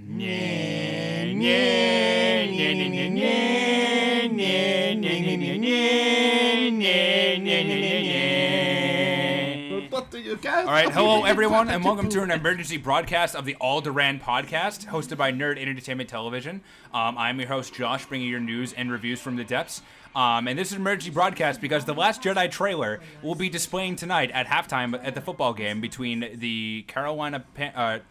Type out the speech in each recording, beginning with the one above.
All right, hello everyone, and welcome to an emergency broadcast of the Alderaand podcast, hosted by Nerd Entertainment Television. I'm your host, Josh, bringing your news and reviews from the depths. And this is an emergency broadcast because the Last Jedi trailer will be displaying tonight at halftime at the football game between the Carolina Panthers.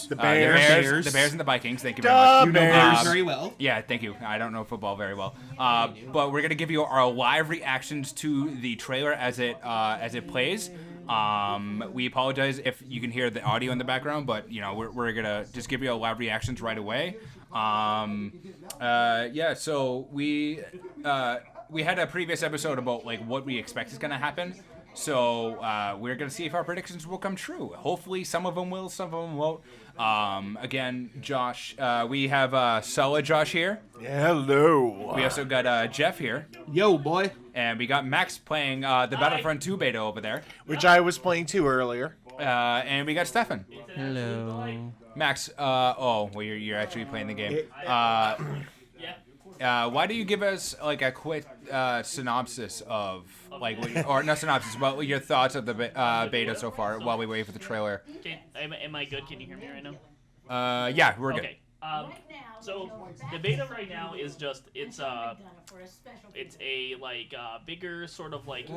The Bears and the Vikings. Thank you very much. You know Bears very well. Yeah, thank you. I don't know football very well, but we're gonna give you our live reactions to the trailer as it plays. We apologize if you can hear the audio in the background, but you know we're gonna just give you our live reactions right away. So we had a previous episode about like what we expect is gonna happen. So we're gonna see if our predictions will come true. Hopefully, some of them will, some of them won't. Again, Josh, we have Solid Josh here. Hello. We also got Jeff here. Yo, boy. And we got Max playing the Battlefront 2 beta over there. Which I was playing too earlier. And we got Stefan. Hello. Max, you're actually playing the game. Why do you give us like a quick synopsis of or not synopsis, but your thoughts of the beta so far while we wait for the trailer? Okay, am I good? Can you hear me right now? Yeah, we're good. Okay. So the beta right now is just it's a bigger sort of like.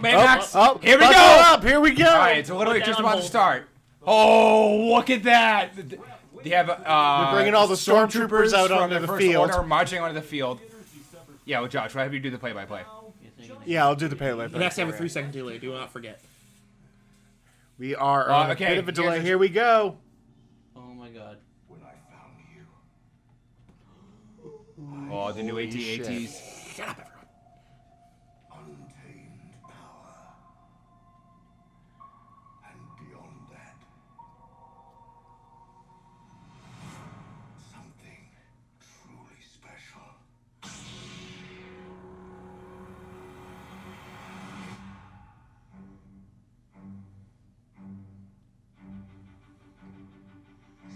Max! Here we go! Here we go! All right, it's literally just about to start. Oh, look at that! They have we're bringing all the stormtroopers out onto the field. Order, marching onto the field. Yeah, well, Josh, why have you do the play-by-play? Yeah, I'll do the play-by-play. It has to have a 3-second delay. Do not forget. We are on a bit of a delay. Here we go. Oh my God. When I found you. Oh, the new AT-ATs. Shut up, everyone. Untamed power. And beyond that, something truly special.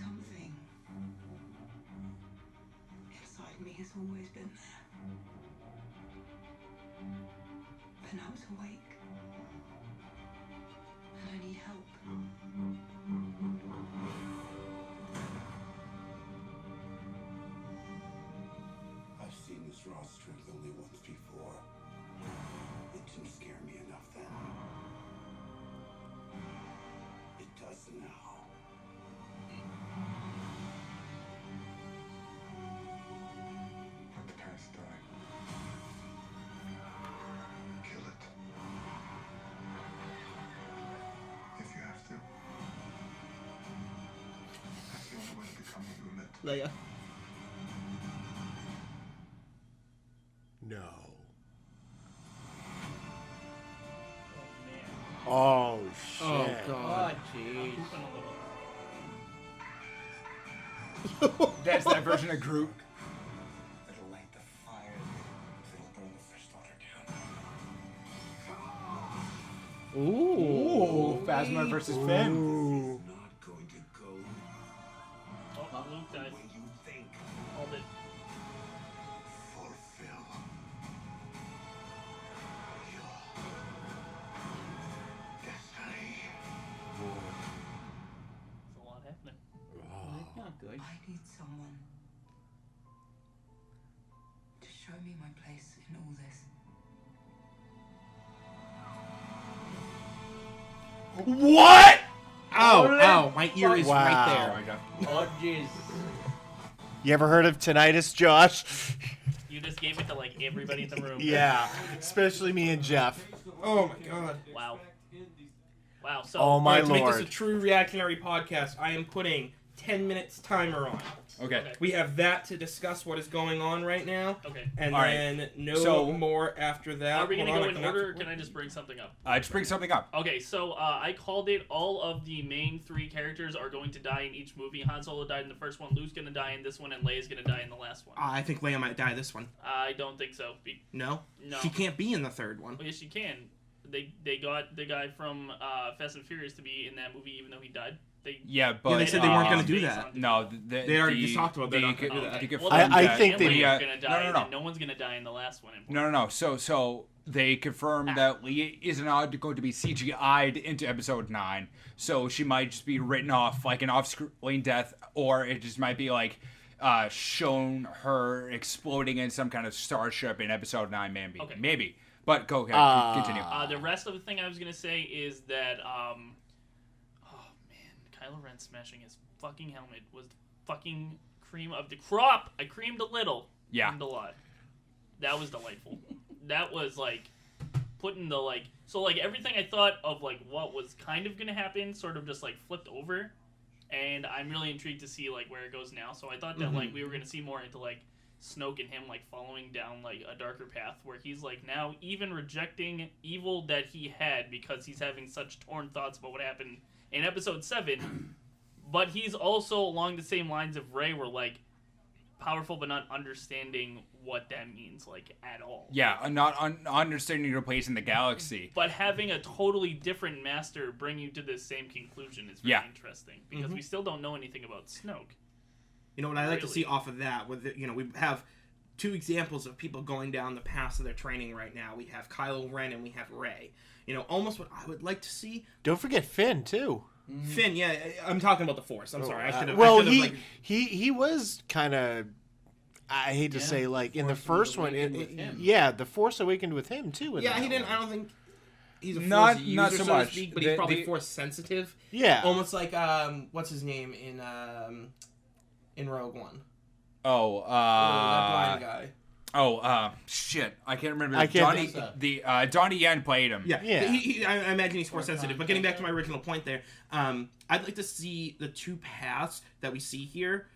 Something inside me has always been there. But now it's awake. And I need help. I've seen this raw strength only once before. It didn't scare me enough then. It does now. Let the past die. Kill it. If you have to. That's the only way to become human. Leia. No. Oh, shit. Oh, God. Jeez. That's that version of Groot. It'll light the fire. It'll burn the First Order down. Ooh, Phasma versus Finn. Ooh. Not going to go Oh, Luke died. when you think. Hold it. Fulfill your destiny. There's a lot happening. Not good. I need someone to show me my place in all this. What? Ow, my ear is right Wow. there. Oh jeez. You ever heard of tinnitus, Josh? You just gave it to like everybody in the room. Yeah, especially me and Jeff. Oh, my God. Wow. Wow. So. Oh, my To make this a lord. true reactionary podcast, I am putting 10 minutes timer on. Okay. We have that to discuss what is going on right now. Okay. And All right. then So- more after that. Are we gonna Hold go on, in order, or can I just bring something up? Just bring something up. Okay, so I called it. All of the main 3 characters are going to die in each movie. Han Solo died in the first one, Luke's gonna die in this one, and Leia's gonna die in the last one. I think Leia might die this one. I don't think so. No? No. She can't be in the third one. Well, yes, she can. They got the guy from Fast and Furious to be in that movie, even though he died. But they said they weren't going to do that. No, they already just talked about they're not going to do that. Well, I think they are going to die. No. No one's going to die in the last one. No. So they confirmed that Leia is not going to be CGI'd into Episode 9. So she might just be written off like an off-screen death, or it just might be like shown her exploding in some kind of starship in Episode 9, maybe. Okay. Maybe. But go ahead, continue. The rest of the thing I was going to say is that, Kylo Ren smashing his fucking helmet was the fucking cream of the crop. I creamed a little. Yeah. Creamed a lot. That was delightful. That was, like, putting the, like... So, like, everything I thought of, like, what was kind of going to happen sort of just, like, flipped over. And I'm really intrigued to see, like, where it goes now. So I thought that, like, we were going to see more into, like, Snoke and him, like, following down, like, a darker path where he's, like, now even rejecting evil that he had because he's having such torn thoughts about what happened in Episode 7, but he's also along the same lines of Rey, where, like, powerful but not understanding what that means, like, at all. Yeah, not understanding your place in the galaxy. But having a totally different master bring you to the same conclusion is very interesting, because we still don't know anything about Snoke. You know what I like to see off of that, with we have two examples of people going down the paths of their training right now. We have Kylo Ren and we have Rey. Almost what I would like to see. Don't forget Finn too. Finn, yeah, I'm talking about the Force. I'm sorry, I should have. He was kind of. I hate to say, like in the first one, the Force awakened with him too. Yeah, he didn't. I don't think he's a not Force user, so so much, to speak, but he's probably Force sensitive. Yeah, almost like what's his name in Rogue One? Oh, that blind guy. Oh, shit! I can't remember. Donnie Yen played him. Yeah. I imagine he's Force sensitive. But getting back to my original point there, I'd like to see the two paths that we see here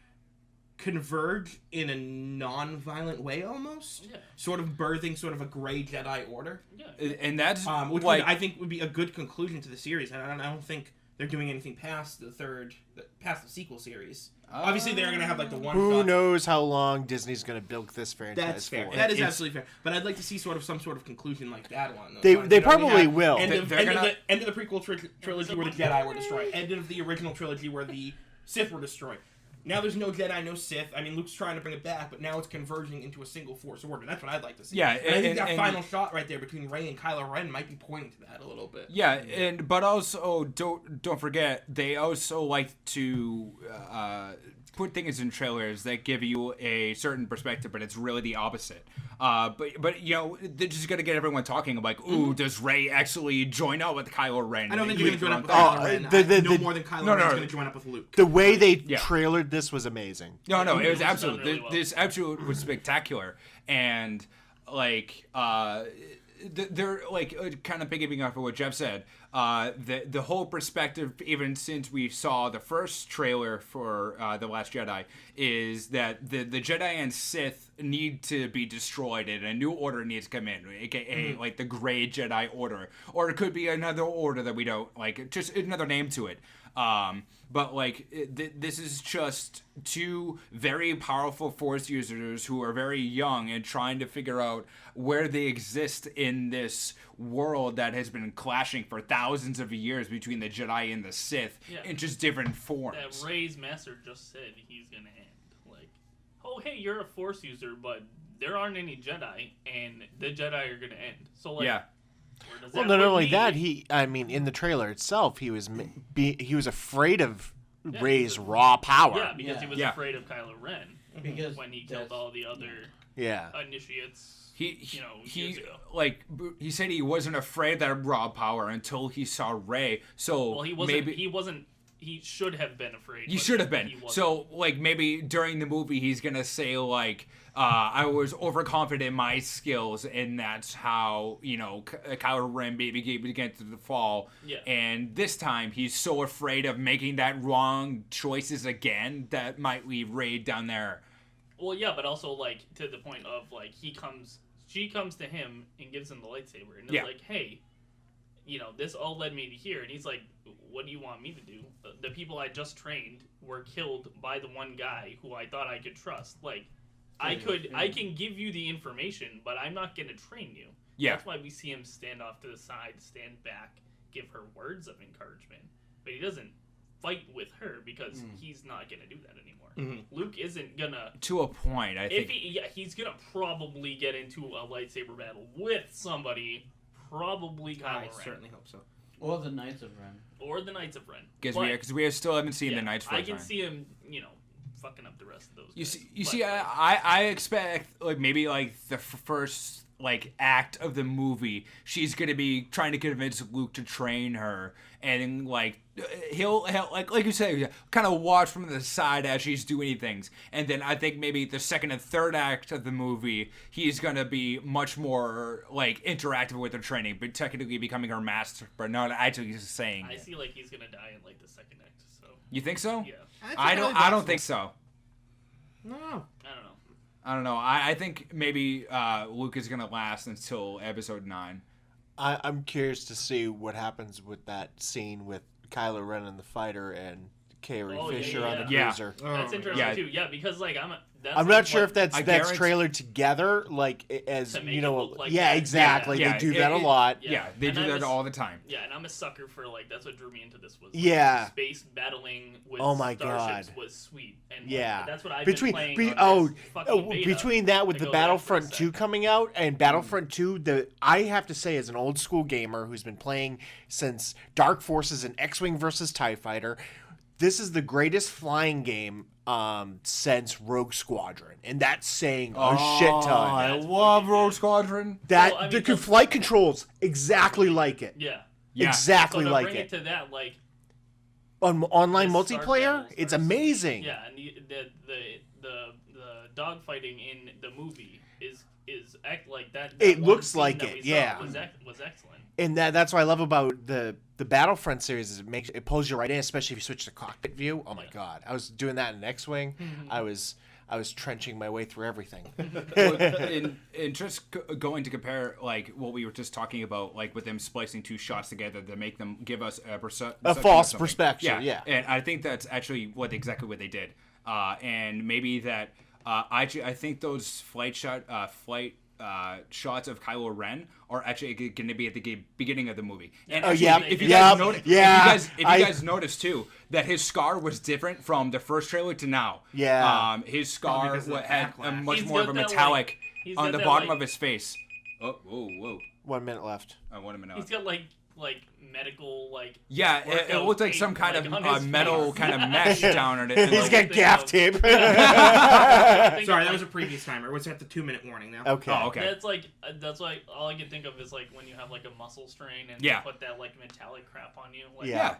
converge in a non-violent way, almost. Yeah. Sort of birthing sort of a gray Jedi Order. Yeah. And that's which I think would be a good conclusion to the series. I don't think they're doing anything past past the sequel series. Obviously, they're going to have like the one. Who knows how long Disney's going to bilk this franchise? That's fair. For. That is absolutely fair. But I'd like to see some sort of conclusion like that one. They probably will. End of the prequel trilogy where the Jedi were destroyed. End of the original trilogy where the Sith were destroyed. Now there's no Jedi, no Sith. I mean, Luke's trying to bring it back, but now it's converging into a single Force order. That's what I'd like to see. Yeah, and I think that final shot right there between Rey and Kylo Ren might be pointing to that a little bit. Yeah, but also don't forget, they also like to put things in trailers that give you a certain perspective, but it's really the opposite. But they're just gonna get everyone talking like, ooh, does Rey actually join up with Kylo Ren? I don't think you're gonna join up with Kylo Ren. No more than Kylo Ren's gonna join up with Luke. The way they trailered this was amazing. No, it was absolute. Really well. This absolute was spectacular, and like they're like kind of piggybacking off of what Jeff said. The whole perspective, even since we saw the first trailer for The Last Jedi, is that the Jedi and Sith need to be destroyed and a new order needs to come in, aka like the Gray Jedi Order, or it could be another order that we don't like, just another name to it. But like this is just two very powerful Force users who are very young and trying to figure out where they exist in this world that has been clashing for thousands of years between the Jedi and the Sith in just different forms. That Rey's master just said he's gonna end. Like, oh hey, you're a Force user, but there aren't any Jedi, and the Jedi are gonna end. So like. Yeah. Well, not only that, in the trailer itself, he was afraid of Rey's raw power. Yeah, because he was afraid of Kylo Ren. Because when he killed all the other initiates, years ago. Like he said, he wasn't afraid of that raw power until he saw Rey. So he wasn't. He should have been afraid. He should have been. So, like, maybe during the movie, he's going to say, like, I was overconfident in my skills, and that's how, Kylo Ren began to fall. Yeah. And this time, he's so afraid of making that wrong choices again that might leave Rey down there. Well, yeah, but also, like, to the point of, like, she comes to him and gives him the lightsaber, and it's like, hey, this all led me to here. And he's like, what do you want me to do? The people I just trained were killed by the one guy who I thought I could trust. Like, I can give you the information, but I'm not going to train you. Yeah. That's why we see him stand off to the side, stand back, give her words of encouragement. But he doesn't fight with her because he's not gonna do that anymore. Mm-hmm. Luke isn't gonna. To a point, I think. He's gonna probably get into a lightsaber battle with somebody, probably Kylo I Ren. certainly hope so. Or the Knights of Ren. Or the Knights of Ren. Because we still haven't seen the Knights. I can see him, fucking up the rest of those. You see, I expect like maybe like the first like act of the movie, she's gonna be trying to convince Luke to train her, and like he'll like you say, kind of watch from the side as she's doing things, and then I think maybe the second and third act of the movie, he's gonna be much more like interactive with her training, but technically becoming her master, but not actually saying. I see like he's gonna die in like the second act. So you think so? yeah, I don't think so. No. I don't know. I think maybe Luke is gonna last until episode 9. I'm curious to see what happens with that scene with Kylo Ren and the fighter and Carrie Fisher on the cruiser. That's interesting too. Yeah, because like I'm not sure if that's guarantee- trailered together, like as To make you it know. look like yeah, that. exactly. Yeah. They do that a lot. Yeah, they And do I that was- all the time. Yeah, and I'm a sucker for like that's what drew me into this was space battling with Oh my starships God. was sweet. And Yeah, that's what I've between been playing on this fucking beta between that with to the go there for a Battlefront sec. 2 coming out and Battlefront 2, I have to say as an old school gamer who's been playing since Dark Forces and X-Wing versus TIE Fighter, this is the greatest flying game since Rogue Squadron, and that's saying a shit ton. I love Rogue Squadron. That Well, I mean, the just- flight controls exactly like it. Yeah. Yeah. Exactly So to like bring it. to that, like On online the Star multiplayer, battles it's versus- amazing. yeah, and the dogfighting in the movie is like that. It one looks scene like that it, we saw yeah. was excellent. And that's what I love about the Battlefront series is it pulls you right in, especially if you switch to cockpit view. Oh my god, I was doing that in X-Wing. I was trenching my way through everything. and just going to compare like what we were just talking about, like with them splicing two shots together to make them give us a false something. perspective. Yeah. And I think that's actually exactly what they did. And maybe that I think those shots of Kylo Ren are actually going to be at the beginning of the movie. And actually, if you guys notice too, that his scar was different from the first trailer to now. Yeah. His scar because of the had a backlash. much He's more of got a that, metallic he's on got the that, bottom like- of his face. Oh, whoa. 1 minute left. 1 minute. He's got like medical Yeah, it workout looked like some tape, kind like, on of his metal face. kind of mesh down on it. He's Like- got gaff tape. Think Sorry, of, that was a previous timer. We're at the 2-minute warning now. Okay. Oh, okay. That's like all I can think of is like when you have like a muscle strain and Yeah. they put that like metallic crap on you. Like, Yeah.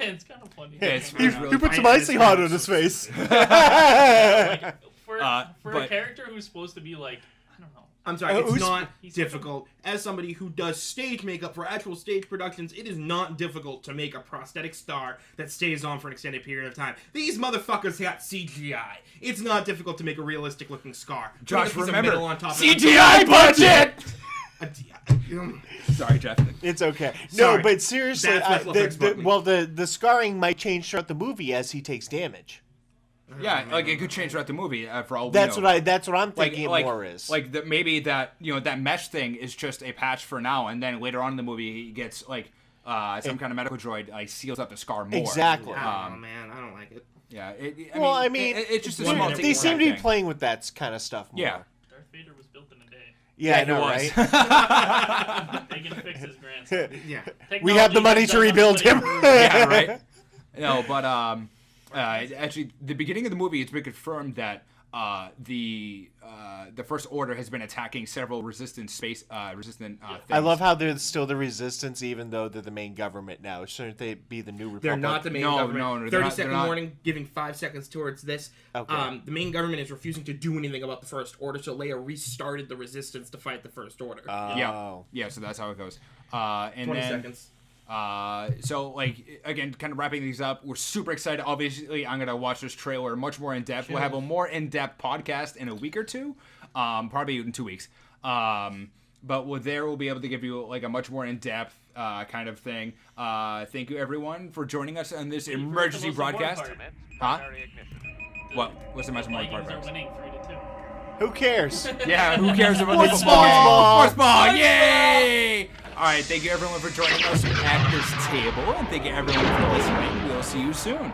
it's kind of funny. Yeah, it's He, really he put some I- icy hot on his face. Like, for but- a character who's supposed to be like I don't know. I'm sorry, it's who's- not he's- difficult. As somebody who does stage makeup for actual stage productions, it is not difficult to make a prosthetic star that stays on for an extended period of time. These motherfuckers got CGI. It's not difficult to make a realistic looking scar. Josh, Put a piece of remember, metal on top of CGI budget! it. Sorry, Jeff. It's okay. Sorry. No, but seriously, That's what Flick's broke me. the scarring might change throughout the movie as he takes damage. Yeah, like it could change throughout the movie for all we That's know. what I'm thinking more is. Like maybe that that mesh thing is just a patch for now, and then later on in the movie he gets like some kind of medical droid like seals up the scar more. Exactly. I don't know, man. I don't like it. Yeah. I mean, it's just a one small. minute. they seem to be thing. playing with that kind of stuff more. Yeah. Darth Vader was built in a day. Yeah, I he know, was. right? They can fix his grandson. Yeah. We have the money Technology to has rebuild done him. nothing for Yeah, right. No, but actually, the beginning of the movie, it's been confirmed that the First Order has been attacking several resistant things. I love how they're still the resistance, even though they're the main government now. Shouldn't they be the new republic? They're not the main No, government. no, they're 30-second not. warning, giving 5 seconds towards this. Okay. The main government is refusing to do anything about the First Order, so Leia restarted the Resistance to fight the First Order. Yeah, so that's how it goes. And 20 then, seconds. So like again, kind of wrapping these up, we're super excited. Obviously, I'm gonna watch this trailer much more in depth. We'll have a more in depth podcast in a week or two, probably in 2 weeks. But we'll be able to give you like a much more in depth kind of thing. Thank you everyone for joining us on this emergency Most important broadcast. part. Huh? What? What's the most The important Vikings part? are winning 3-2. Who cares? Yeah, who cares about Sports the ball! Sports ball! Yay! All right, thank you everyone for joining us at this table, and thank you everyone for listening. We'll see you soon.